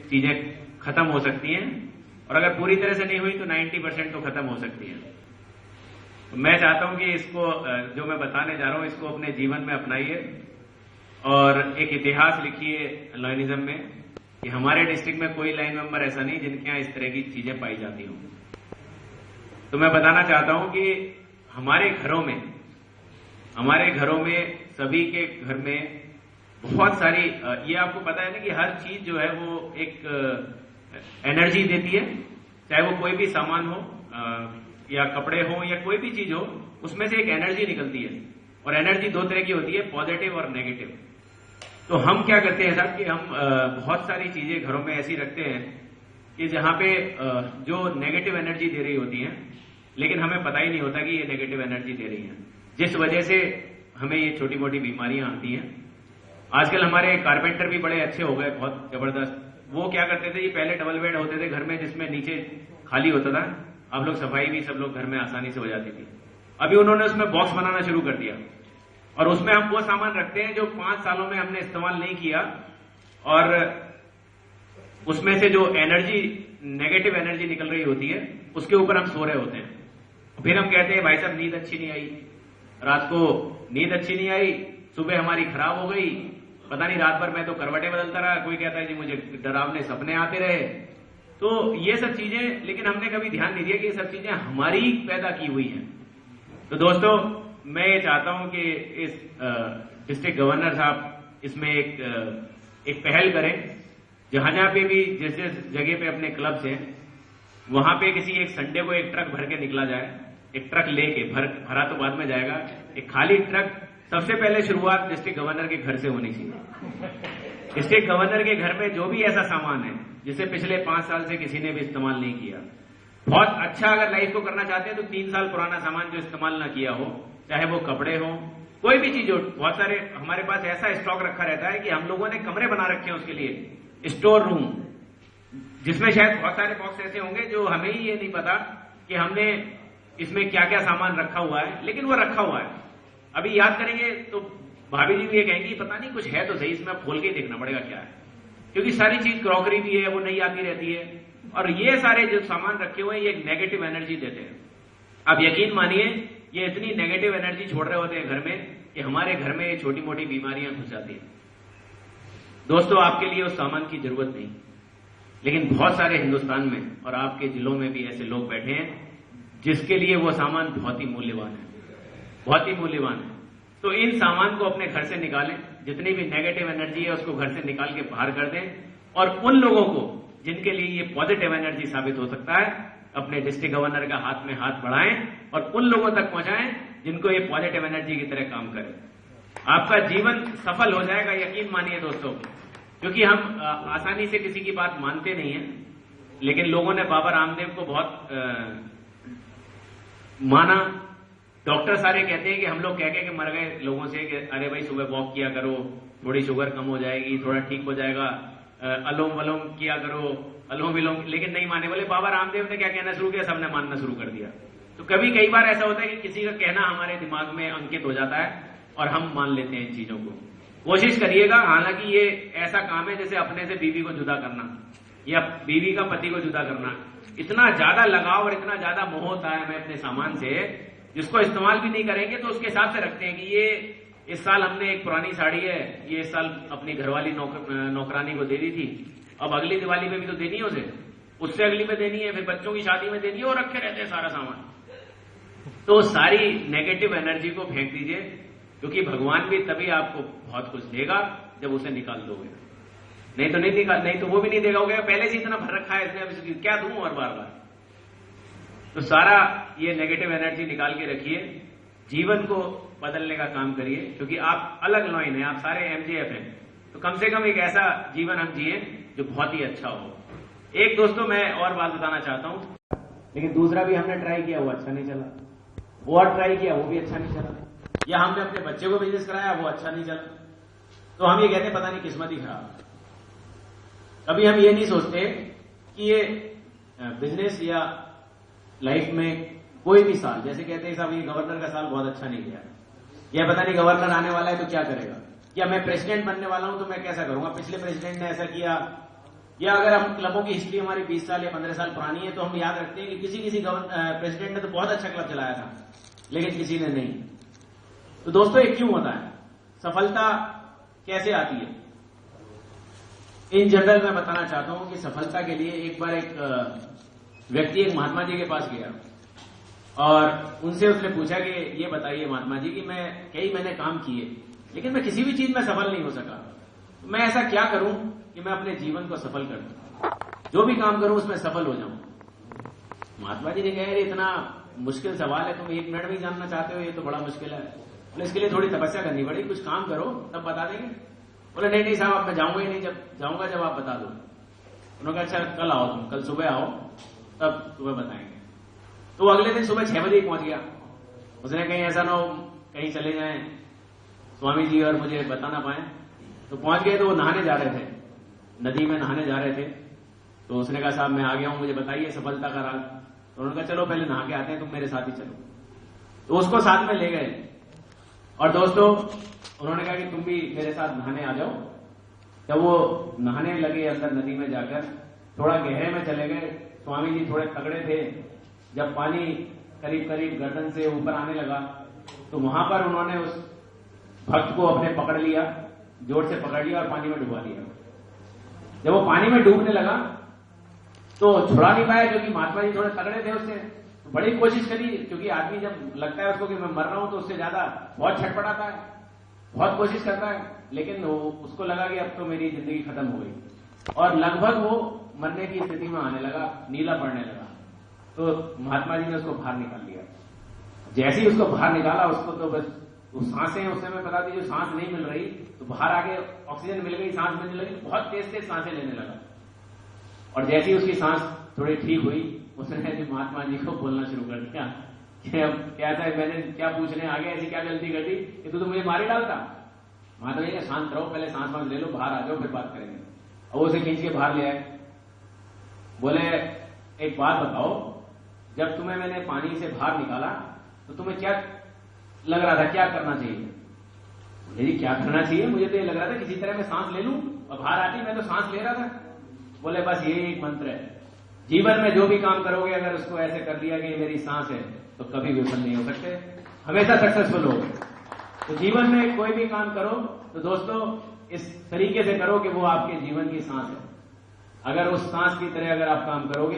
चीजें खत्म हो सकती हैं, और अगर पूरी तरह से नहीं हुई तो 90% तो खत्म हो सकती है। तो मैं चाहता हूं कि इसको जो मैं बताने जा रहा हूं इसको अपने जीवन में अपनाइए और एक इतिहास लिखिए लॉयनिज्म में कि हमारे डिस्ट्रिक्ट में कोई लाइन मेंबर ऐसा नहीं जिनके यहां इस तरह की चीजें पाई जाती हों। तो मैं बताना चाहता हूं कि हमारे घरों में सभी के घर में बहुत सारी, ये आपको पता है ना कि हर चीज जो है वो एक एनर्जी देती है, चाहे वो कोई भी सामान हो या कपड़े हो या कोई भी चीज हो, उसमें से एक एनर्जी निकलती है। और एनर्जी दो तरह की होती है, पॉजिटिव और नेगेटिव। तो हम क्या करते हैं साहब कि हम बहुत सारी चीजें घरों में ऐसी रखते हैं कि जहां पे जो नेगेटिव एनर्जी दे रही होती है, लेकिन हमें पता ही नहीं होता कि ये नेगेटिव एनर्जी दे रही है, जिस वजह से हमें ये छोटी मोटी बीमारियां आती हैं। आजकल हमारे कारपेंटर भी बड़े अच्छे हो गए, बहुत जबरदस्त। वो क्या करते थे, ये पहले डबल बेड होते थे घर में जिसमें नीचे खाली होता था, आप लोग सफाई भी सब लोग घर में आसानी से हो जाती थी। अभी उन्होंने उसमें बॉक्स बनाना शुरू कर दिया और उसमें हम वो सामान रखते हैं जो 5 सालों में हमने इस्तेमाल नहीं किया, और उसमें से जो एनर्जी, नेगेटिव एनर्जी निकल रही होती है, उसके ऊपर हम सो रहे होते हैं। फिर हम कहते हैं भाई साहब नींद अच्छी नहीं आई, रात को नींद अच्छी नहीं आई, सुबह हमारी खराब हो गई, पता नहीं रात भर मैं तो करवटें बदलता रहा, कोई कहता है जी मुझे डरावने सपने आते रहे। तो ये सब चीजें, लेकिन हमने कभी ध्यान नहीं दिया कि ये सब चीजें हमारी पैदा की हुई हैं। तो दोस्तों, मैं ये चाहता हूं कि इस डिस्ट्रिक्ट गवर्नर साहब इसमें एक पहल करें, जहां पे भी जिस जगह पे अपने क्लब्स हैं वहां पे किसी एक संडे को एक ट्रक भर के निकला जाए, एक ट्रक लेके, भरा तो बाद में जाएगा, एक खाली ट्रक। सबसे पहले शुरुआत डिस्ट्रिक्ट गवर्नर के घर से होनी चाहिए। डिस्ट्रिक्ट गवर्नर के घर में जो भी ऐसा सामान है जिसे पिछले 5 साल से किसी ने भी इस्तेमाल नहीं किया, बहुत अच्छा अगर लाइफ को करना चाहते हैं तो 3 साल पुराना सामान जो इस्तेमाल ना किया हो, चाहे वो कपड़े हो, कोई भी चीज हो। बहुत सारे हमारे पास ऐसा स्टॉक रखा रहता है कि हम लोगों ने कमरे बना रखे हैं उसके लिए, स्टोर रूम, जिसमें शायद बहुत सारे बॉक्स ऐसे होंगे जो हमें ही ये नहीं पता कि हमने इसमें क्या क्या सामान रखा हुआ है, लेकिन वो रखा हुआ है। अभी याद करेंगे तो भाभी जी भी ये कहेंगी पता नहीं कुछ है तो सही, इसमें खोल के ही देखना पड़ेगा क्या है, क्योंकि सारी चीज क्रॉकरी भी है, वो नई आती रहती है, और ये सारे जो सामान रखे हुए हैं ये नेगेटिव एनर्जी देते हैं। आप यकीन मानिए ये इतनी नेगेटिव एनर्जी छोड़ रहे होते हैं घर में कि हमारे घर में ये छोटी मोटी बीमारियां घुस जाती हैं। दोस्तों, आपके लिए उस सामान की जरूरत नहीं, लेकिन बहुत सारे हिंदुस्तान में और आपके जिलों में भी ऐसे लोग बैठे हैं जिसके लिए वो सामान बहुत ही मूल्यवान है, बहुत ही मूल्यवान है। तो इन सामान को अपने घर से निकालें, जितनी भी नेगेटिव एनर्जी है उसको घर से निकाल के बाहर कर दें, और उन लोगों को जिनके लिए ये पॉजिटिव एनर्जी साबित हो सकता है, अपने डिस्ट्रिक्ट गवर्नर का हाथ में हाथ बढ़ाएं और उन लोगों तक पहुंचाएं जिनको ये पॉजिटिव एनर्जी की तरह काम करे। आपका जीवन सफल हो जाएगा, यकीन मानिए दोस्तों, क्योंकि हम आसानी से किसी की बात मानते नहीं है, लेकिन लोगों ने बाबा रामदेव को बहुत माना। डॉक्टर सारे कहते हैं कि हम लोग कह के मर गए लोगों से कि अरे भाई सुबह वॉक किया करो, थोड़ी शुगर कम हो जाएगी, थोड़ा ठीक हो जाएगा, अलोम वलोम किया करो, अलोम विलोम, लेकिन नहीं माने। बोले बाबा रामदेव ने क्या कहना शुरू किया, सबने मानना शुरू कर दिया। तो कई बार ऐसा होता है कि किसी का कहना हमारे दिमाग में अंकित हो जाता है और हम मान लेते हैं इन चीजों को। कोशिश करिएगा, हालांकि ये ऐसा काम है जैसे अपने से बीवी को जुदा करना या बीवी का पति को जुदा करना। इतना ज्यादा लगाव और इतना ज्यादा मोह होता है हमें अपने सामान से, जिसको इस्तेमाल भी नहीं करेंगे तो उसके हिसाब से रखते हैं कि ये इस साल हमने एक पुरानी साड़ी है, ये इस साल अपनी घरवाली नौकरानी को दे दी थी, अब अगली दिवाली में भी तो देनी है उसे, उससे अगली में देनी है, फिर बच्चों की शादी में देनी है, और रखे रहते हैं सारा सामान। तो सारी नेगेटिव एनर्जी को फेंक दीजिए, क्योंकि भगवान भी तभी आपको बहुत कुछ देगा जब उसे निकाल दोगे, नहीं तो नहीं तो वो भी नहीं देगा। हो गया पहले से इतना भर रखा है इसने, अब क्या दूं और बार बार। तो सारा ये नेगेटिव एनर्जी निकाल के रखिए, जीवन को बदलने का काम करिए, क्योंकि आप अलग लाइन है, आप सारे एमजीएफ हैं, तो कम से कम एक ऐसा जीवन हम जिए जो बहुत ही अच्छा हो। एक दोस्तों मैं और बात बताना चाहता हूं, लेकिन दूसरा भी हमने ट्राई किया, वो अच्छा नहीं चला, वो और ट्राई किया, वो भी अच्छा नहीं चला, या हमने अपने बच्चे को बिजनेस कराया, वो अच्छा नहीं चला, तो हम ये कहते हैं पता नहीं किस्मत ही खराब। कभी हम ये नहीं सोचते कि ये बिजनेस या लाइफ में कोई भी साल, जैसे कहते हैं साहब ये गवर्नर का साल बहुत अच्छा नहीं गया, या पता नहीं गवर्नर आने वाला है तो क्या करेगा, या मैं प्रेसिडेंट बनने वाला हूं तो मैं कैसा करूंगा, पिछले प्रेसिडेंट ने ऐसा किया, या अगर हम क्लबों की हिस्ट्री हमारी 20 साल या 15 साल पुरानी है तो हम याद रखते हैं कि किसी प्रेसिडेंट ने तो बहुत अच्छा क्लब चलाया था, लेकिन किसी ने नहीं। तो दोस्तों ये क्यों होता है? सफलता कैसे आती है? इन जनरल मैं बताना चाहता हूं कि सफलता के लिए एक बार एक व्यक्ति एक महात्मा जी के पास गया और उनसे उसने पूछा कि ये बताइए महात्मा जी कि कई मैंने काम किए लेकिन मैं किसी भी चीज में सफल नहीं हो सका, तो मैं ऐसा क्या करूं कि मैं अपने जीवन को सफल कर दूं, जो भी काम करूं उसमें सफल हो जाऊं। महात्मा जी ने कहा ये इतना मुश्किल सवाल है, तुम 1 मिनट में ही जानना चाहते हो, ये तो बड़ा मुश्किल है। बोले इसके लिए थोड़ी तपस्या करनी पड़ेगी, कुछ काम करो तब बता देंगे। बोले नहीं साहब अब मैं जाऊंगा ही नहीं, जब जाऊंगा जब आप बता दो। उन्होंने कहा अच्छा कल आओ, तुम कल सुबह आओ तब सुबह बताएंगे। तो अगले दिन सुबह 6 बजे ही पहुंच गया। उसने कहीं ऐसा ना हो कहीं चले जाए स्वामी जी और मुझे बता ना पाए। तो पहुंच गए तो वो नहाने जा रहे थे, नदी में नहाने जा रहे थे। तो उसने कहा साहब मैं आ गया हूं, मुझे बताइए सफलता का राज। तो उन्होंने कहा चलो पहले नहा के आते हैं, तुम मेरे साथ ही चलो। तो उसको साथ में ले गए और दोस्तों उन्होंने कहा कि तुम भी मेरे साथ नहाने आ जाओ। जब वो नहाने लगे अंदर नदी में जाकर थोड़ा गहरे में चले गए, स्वामी जी थोड़े तगड़े थे, जब पानी करीब करीब गर्दन से ऊपर आने लगा तो वहां पर उन्होंने उस भक्त को अपने पकड़ लिया, जोर से पकड़ लिया और पानी में डुबा दिया। जब वो पानी में डूबने लगा तो छुड़ा नहीं पाया क्योंकि महात्मा जी थोड़े तगड़े थे उससे। तो बड़ी कोशिश करी, क्योंकि आदमी जब लगता है उसको कि मैं मर रहा हूं तो उससे ज्यादा बहुत छटपटाता है, बहुत कोशिश करता है, लेकिन उसको लगा कि अब तो मेरी जिंदगी खत्म हो गई और लगभग वो मरने की स्थिति में आने लगा, नीला पड़ने लगा। तो महात्मा जी ने उसको बाहर निकाल लिया। जैसे ही उसको बाहर निकाला उसको तो बस वो सांसें उस समय बता दी, जो सांस नहीं मिल रही तो बाहर आके ऑक्सीजन मिल गई, सांस मिलने लगी, बहुत तेज तेज सांसें लेने लगा। और जैसे ही उसकी सांस थोड़ी ठीक हुई उसने महात्मा जी को बोलना शुरू कर दिया कि अब क्या था, मैंने क्या पूछने आ गया, ऐसी क्या गलती कर दी कि तू तो मुझे मार ही डालता। महात्मा जी ने शांत रहो, पहले सांस वांस ले लो, बाहर आ जाओ फिर बात करेंगे। और उसे खींच के बाहर ले आए। बोले एक बात बताओ, जब तुम्हें मैंने पानी से बाहर निकाला तो तुम्हें क्या लग रहा था, क्या करना चाहिए? बोले जी क्या करना चाहिए, मुझे तो ये लग रहा था किसी तरह मैं सांस ले लूं और बाहर आती, मैं तो सांस ले रहा था। बोले बस ये एक मंत्र है, जीवन में जो भी काम करोगे अगर उसको ऐसे कर लिया कि मेरी सांस है तो कभी विफल नहीं हो सकते, हमेशा सक्सेसफुल हो। तो जीवन में कोई भी काम करो तो दोस्तों इस तरीके से करो कि वो आपके जीवन की सांस है। अगर उस सांस की तरह अगर आप काम करोगे